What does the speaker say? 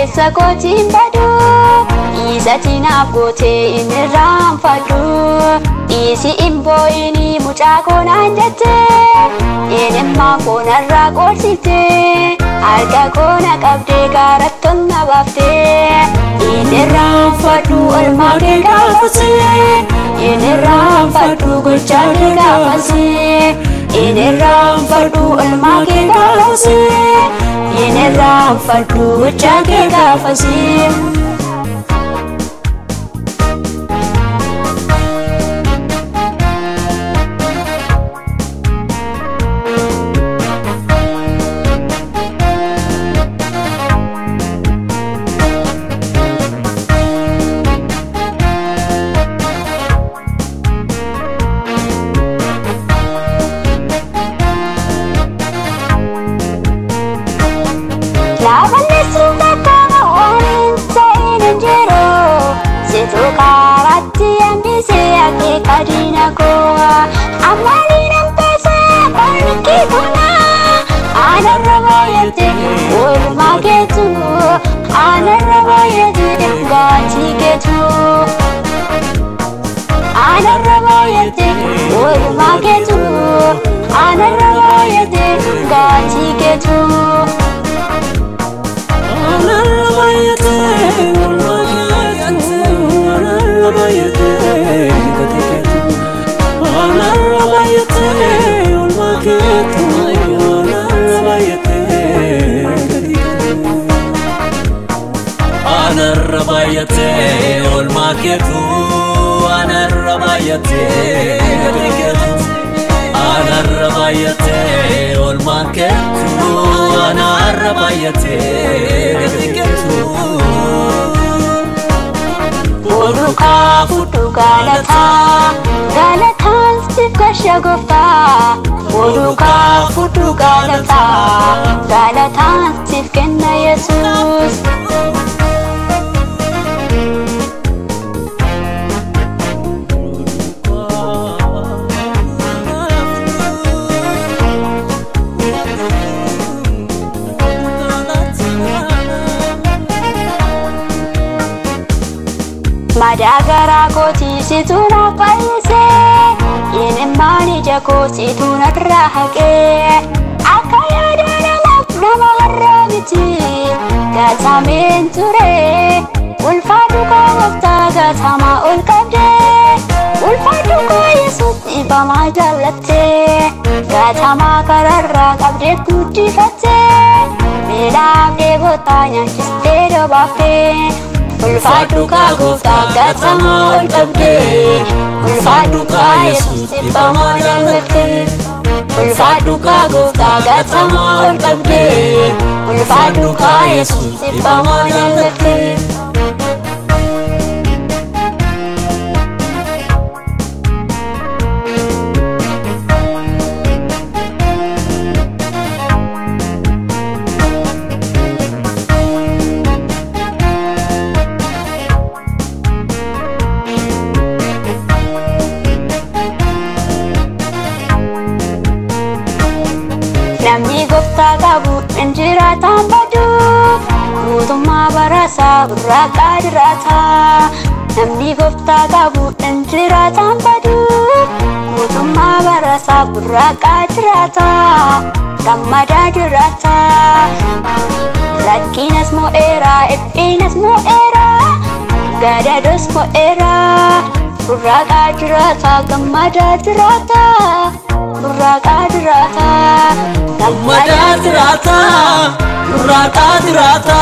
keessa kootiin badu Isatti naaf gootee inni raanfadhu Isi imboyini mucaa koonaan jette Eenyummaa koonarraa qorsite Harka koona qabdee gaarattoon na baaftee Inni raanfadhu olmaa kee gaafase Inni raanfadhu gochaa kee gaafase Inni raanfadhu olmaa kee gaafase Inni raanfadhu gochaa kee gaafase Karatti ambise ake kadina koa amali nampesa barki kuna anarabayete ulmaketu anarabayete gachiketu anarabayete ulmaketu anarabayete gachiketu anarabayete Anarabayate olmaketu anarabayate anarabayate olmaketu anarabayate Boruka futu galata galatan sifka shagofta Boruka futu galata galatan sifkenna Jesus Madagara koti situna paise Ine mani jako situna rahake Akaya dana nama warramiti Gata menture Ulfadu ka wafta gata ma ulkabde Ulfadu ka Yesus iba ma jalatte Gata ma kararra kabde kuti fatte Milabde botanya chiste do bafte Ulfadu ka gofta gata ma ulkabde Ulfadu ka Yesus iba ma jalatte Ulfadu ka gofta gata ma ulkabde Ulfadu ka Yesus iba ma jalatte Namni gofta qabu injiratan badu Guutummaa barasa burraaqa jiraata Namni gofta qabu injiratan badu Guutummaa barasa burraaqa jiraata Gammada jiraata Rakkinas mo'eera iphinas mo'eera Gadados mo'eera burraaqa jiraata gammada jiraata Burraaqa jiraata Gammada jiraata Burraaqa jiraata